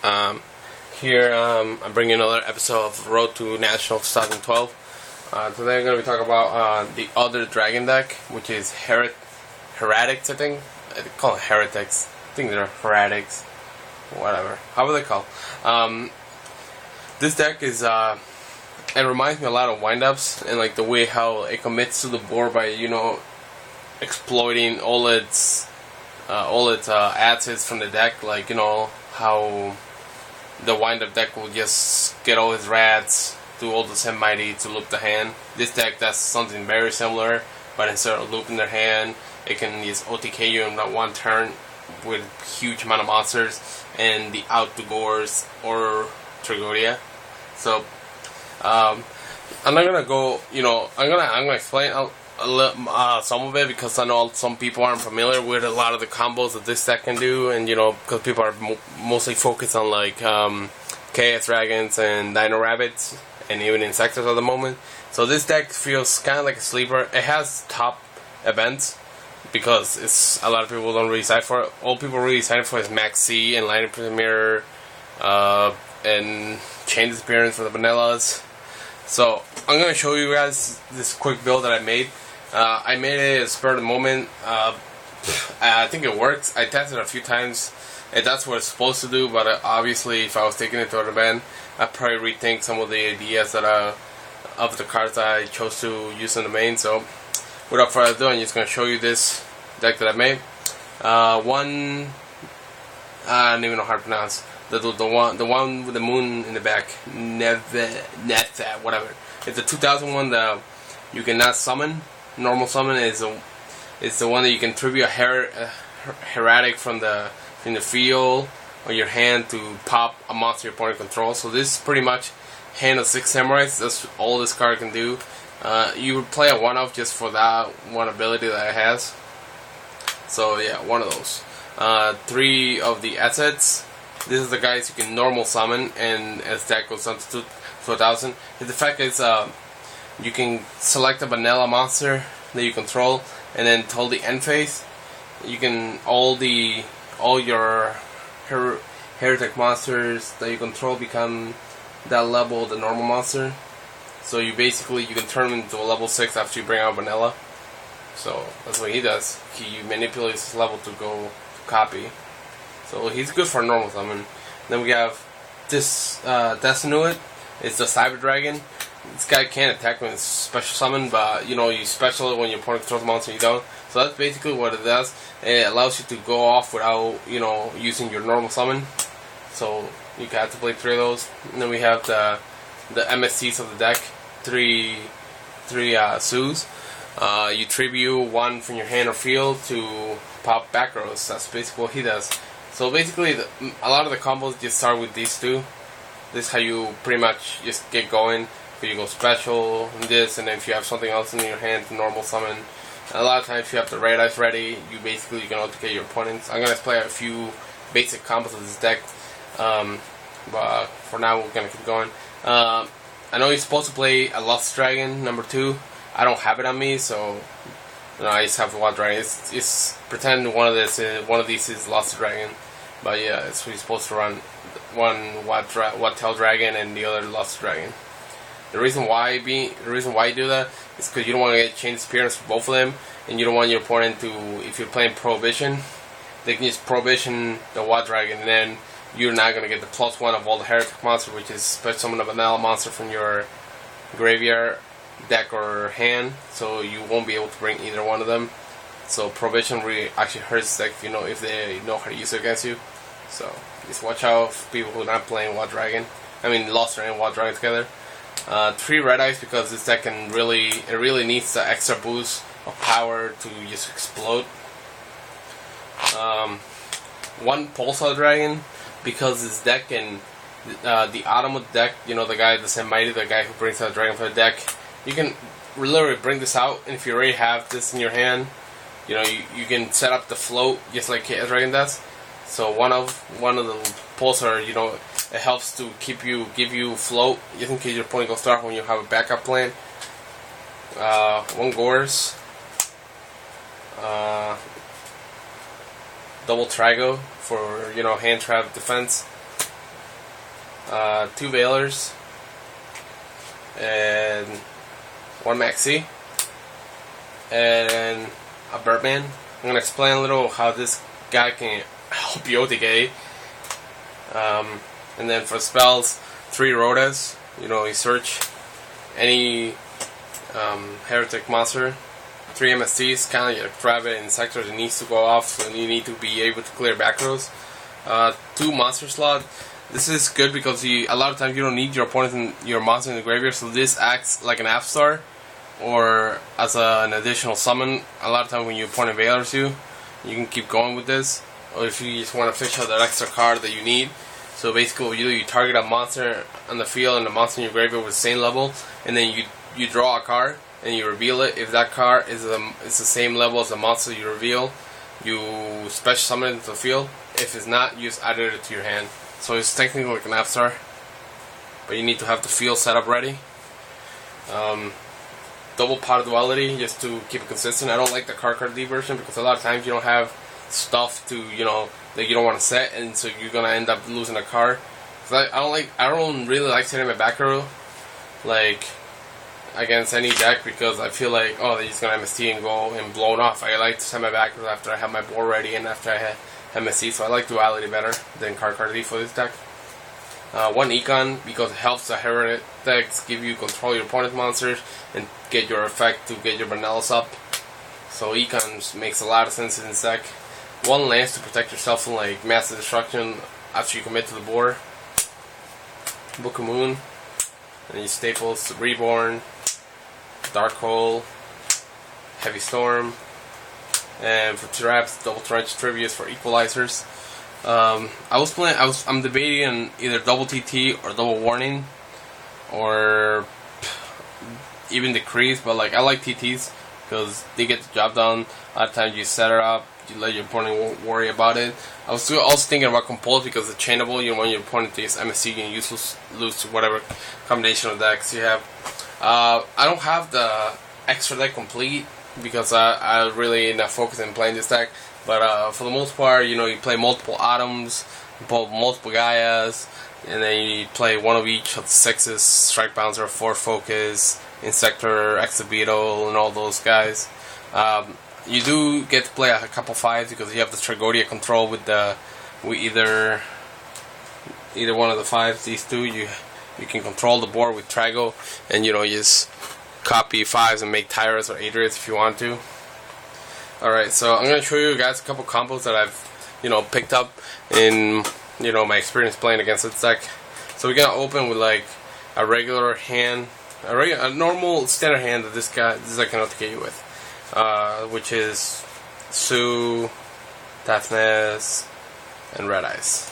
I'm bringing another episode of Road to National 2012. Today I'm going to be talking about the other dragon deck, which is Hieratics, I think. They call it Hieratics. I think they're Hieratics. Whatever. However they call. This deck is, it reminds me a lot of wind-ups, and like the way how it commits to the board by, exploiting all its assets from the deck, like, how the wind-up deck will just get all his rats, do all the Send Mighty to loop the hand. This deck does something very similar, but instead of looping their hand, it can just OTK you in that one turn with huge amount of monsters and the out-to-gores or Trigoria. So, I'm not gonna go, I'm gonna explain some of it, because I know some people aren't familiar with a lot of the combos that this deck can do, and because people are mostly focused on like Chaos Dragons and Dino Rabbits and even Insectors at the moment. So this deck feels kind of like a sleeper. It has top events because it's a lot of people don't really sign for it. All people really sign for is Max C and Lightning Premier and Chain Disappearance for the vanillas. So I'm gonna show you guys this quick build that I made. I made it at spur of the moment. I think it works. I tested it a few times, and that's what it's supposed to do. But obviously, if I was taking it to an event, I'd probably rethink some of the ideas that of the cards that I chose to use in the main. So, without further ado, I'm just gonna show you this deck that I made. I don't even know how to pronounce the one with the moon in the back. Netha, whatever. It's the 2001 that you cannot summon. Normal summon is the one that you can tribute a Hieratic from the field or your hand to pop a monster your opponent controls. So this is pretty much hand of 6 samurais. That's all this card can do. You would play a one-off just for that one ability that it has. So yeah, one of those. 3 of the assets. This is the guys you can normal summon, and as that goes down to 1,000. The fact is, you can select a vanilla monster that you control, and then till the end phase, you can all your heretic monsters that you control become that level of the normal monster. So you can turn them into a level 6 after you bring out vanilla. So that's what he does. He manipulates his level to go copy. So he's good for a normal summon. Then we have this Destinuit. It's the Cyber Dragon. This guy can't attack when it's special summon, but you special it when your opponent controls a monster and you don't. So that's basically what it does. It allows you to go off without using your normal summon. So you have to play 3 of those. And then we have the MSCs of the deck. 3 Sues. You tribute 1 from your hand or field to pop back rows. That's basically what he does. So basically, a lot of the combos just start with these 2. This is how you pretty much just get going. So you go special, and this, and then if you have something else in your hand, normal summon. And a lot of times, if you have the red eyes ready, you can OTK your opponents. I'm gonna play a few basic combos of this deck, but for now we're gonna keep going. I know you're supposed to play a Lost Dragon number 2. I don't have it on me, so I just have the Wild Dragon. It's pretend one of these is Lost Dragon, but yeah, it's we're supposed to run one Wild Tail Dragon and the other Lost Dragon. The reason why you do that is because you don't want to get Chain Disappearance for both of them, and you don't want your opponent to, if you're playing Prohibition, they can just Prohibition the Wild Dragon, and then you're not going to get the +1 of all the Heretic monsters, which is special summon a vanilla monster from your graveyard, deck, or hand, so you won't be able to bring either one of them. So Prohibition really actually hurts the deck if they know how to use it against you. So just watch out for people who are not playing Wild Dragon. I mean Lost Dragon and Wild Dragon together. 3 red eyes, because this deck really needs the extra boost of power to just explode. 1 Pulsar Dragon, because this deck and the Automate deck, the guy, the Send Mighty, the guy who brings out Dragon for the deck, you can literally bring this out, and if you already have this in your hand, you can set up the float just like Chaos Dragon does. So one of the Pulsar, it helps to give you float, just in case your opponent goes dark when you have a backup plan. 1 Gores. Double Trigo for hand trap defense. 2 Veilers, and 1 Maxi, and a Birdman. I'm going to explain a little how this guy can help you OTK. And then for spells, 3 Rotas. You search any Heretic monster, 3 MSTs, kind of like Rabbit and Sector that needs to go off, so you need to be able to clear back rows. 2 monster slot. This is good because a lot of times you don't need your opponent and your monster in the graveyard, so this acts like an Star or as an additional summon. A lot of times when your opponent Veilers you can keep going with this, or if you just want to fish out that extra card that you need. So basically what you do, you target a monster on the field and the monster in your graveyard with the same level, and then you draw a card and you reveal it. If that card is the same level as the monster you reveal, you special summon it into the field. If it's not, you just add it to your hand. So it's technically like an Star, but you need to have the field set up ready. Double Pot of Duality, just to keep it consistent. I don't like the card D version because a lot of times you don't have stuff to, that you don't want to set, and so you're gonna end up losing a card. I don't really like setting my back row like against any deck because I feel like, oh, they're just gonna MST and go and blown off. I like to set my back row after I have my board ready and after I have MST, so I like Duality better than card D for this deck. 1 Econ because it helps the Heretics give you control of your opponent's monsters and get your effect to get your Vanellas up. So Econ makes a lot of sense in this deck. 1 Lance to protect yourself from like massive destruction after you commit to the board. Book of Moon, and you staples Reborn, Dark Hole, Heavy Storm, and for traps, Double Trench Trivias for equalizers. I'm debating on either double TT or double warning, or even decrease. But like I like TTs because they get the job done. A lot of times you set it up, you let your opponent worry about it. I was also thinking about Compulse because it's chainable. You want your opponent to use MSC and lose to whatever combination of decks you have. I don't have the extra deck complete because I really not focused on playing this deck. But for the most part, you play multiple Atoms, multiple Gaias, and then you play one of each of the 6s, Strike Bouncer, 4 Focus, Insector, Exobeetle, and all those guys. You do get to play a couple 5s because you have the Tragodia control with either one of the 5s. These 2, you can control the board with Trago, and you just copy 5s and make Tyrus or Adriates if you want to. Alright, so I'm going to show you guys a couple combos that I've, picked up in, my experience playing against this deck. So we're going to open with, like, a regular hand, a normal standard hand that this deck can OTK you with, which is Sue, Daphnes, and Red Eyes.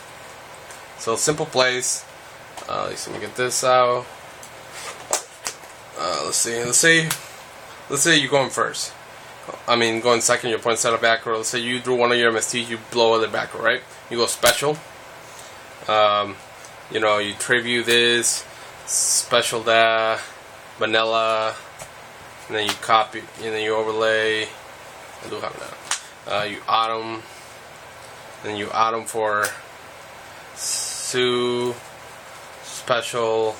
So simple plays. Let me get this out. Let's say you're going first. Going second, your opponent set a back row. Let's say you drew one of your MSTs, you blow the back row, right? You go special. You tribute this, special that, vanilla, and then you copy, and then you overlay. I do have that. You Autumn, then you Autumn for Sue, special,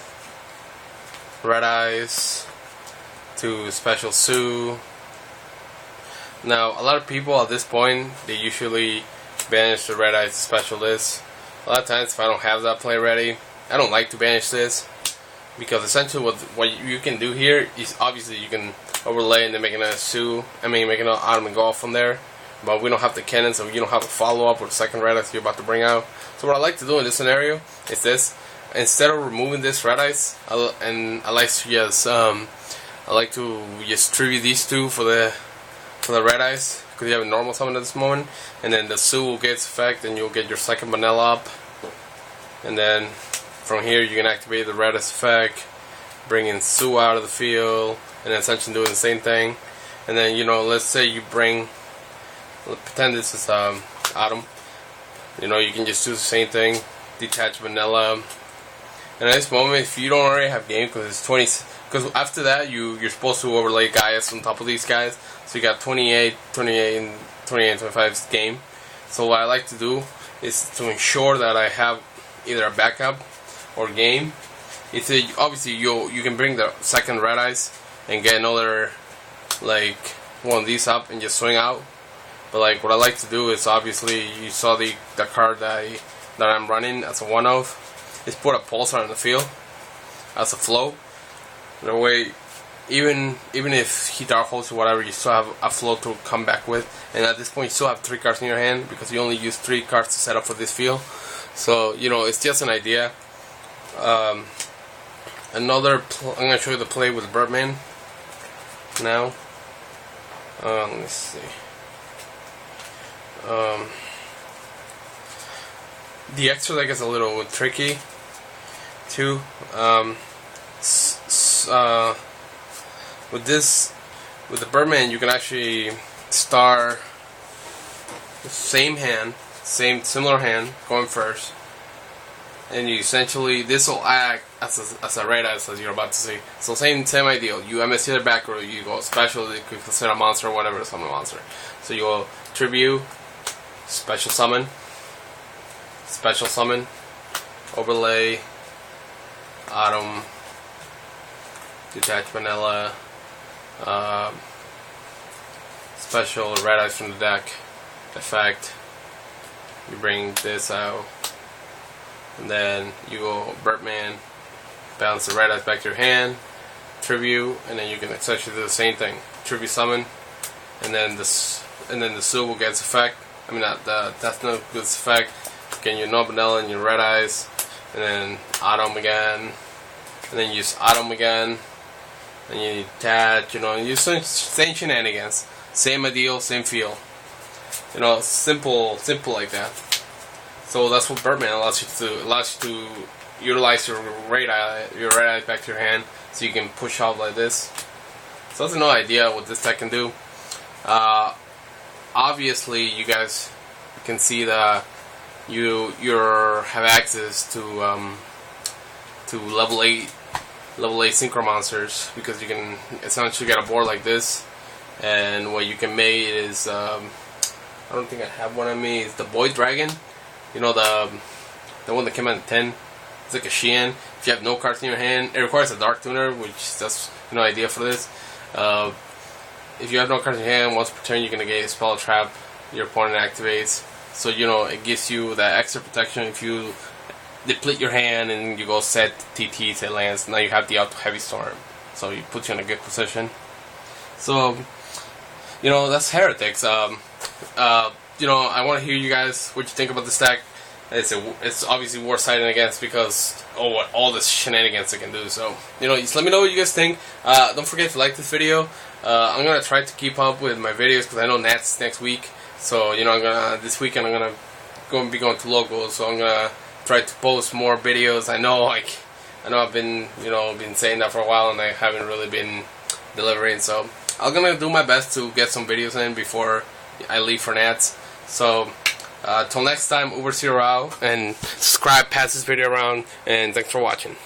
Red Eyes, to special Sue. Now, a lot of people at this point, they usually banish the Red Eyes special list. A lot of times, if I don't have that play ready, I don't like to banish this, because essentially what you can do here is obviously you can overlay and then make another Sue, make another Autumn and go off from there. But we don't have the cannon, so you don't have a follow-up with the second Red Eyes you're about to bring out. So what I like to do in this scenario is this. Instead of removing this Red Eyes, I like to just tribute these 2 for the Red Eyes, because you have a normal summon at this moment, and then the Sue will get its effect, and you'll get your second vanilla up, and then from here you can activate the Red Eyes effect, bring in Sue out of the field, and then essentially doing the same thing. And then let's say you pretend this is Autumn, you can just do the same thing, detach vanilla, and at this moment, if you don't already have game, because it's 20. Because after that, you're supposed to overlay Gaius on top of these guys. So you got 28, and 25's game. So what I like to do is to ensure that I have either a backup or game, it's obviously you can bring the second red eyes and get another like one of these up and just swing out. But like what I like to do is, obviously you saw the card that I'm running as a one of, is put a pulsar in the field as a float. That way, even if he dark holds or whatever, you still have a float to come back with. And at this point, you still have 3 cards in your hand because you only use 3 cards to set up for this field. So it's just an idea. I'm gonna show you the play with Birdman now. Let's see. The extra deck is a little tricky too. With the Birdman, you can actually start the same hand, similar hand going first, and you essentially, this will act as a red eyes, as you're about to see. So same idea. You MSC the back row, you go special, you could consider a monster or whatever, summon a monster. So you go tribute, special summon, overlay, autumn, detach vanilla, special red eyes from the deck, effect. You bring this out, and then you go Birdman, bounce the red eyes back to your hand, tribute, and then you can essentially do the same thing. Tribute summon, and then the Subo gets effect. I mean, that's no good effect. Again, your no vanilla and your red eyes, and then autumn again, and then use autumn again, and you detach. And use same shenanigans, same ideal, same feel. Simple like that. So that's what Birdman allows you to utilize your red eye back to your hand, so you can push out like this. So that's another idea what this deck can do. Obviously, you guys can see that you have access to level 8 synchro monsters, because you can essentially get a board like this, and what you can make is I don't think I have one on me. It's the Boy Dragon. The one that came out in 10. It's like a Sheehan. If you have no cards in your hand, it requires a Dark Tuner, which that's no idea for this. If you have no cards in your hand, once per turn you're gonna get a spell trap your opponent activates. So it gives you that extra protection if you deplete your hand and you go set TT to lands. Now you have the Auto Heavy Storm, so it puts you in a good position. So that's Hieratics. I want to hear you guys what you think about this deck. It's obviously worth siding against because what all this shenanigans it can do. So just let me know what you guys think. Don't forget to like this video. I'm gonna try to keep up with my videos because I know Nats next week. So this weekend I'm gonna be going to locals. So I'm gonna try to post more videos. I know I've been been saying that for a while and I haven't really been delivering. So I'm gonna do my best to get some videos in before I leave for Nats. So till next time, Uber Zero out, and subscribe, pass this video around, and thanks for watching.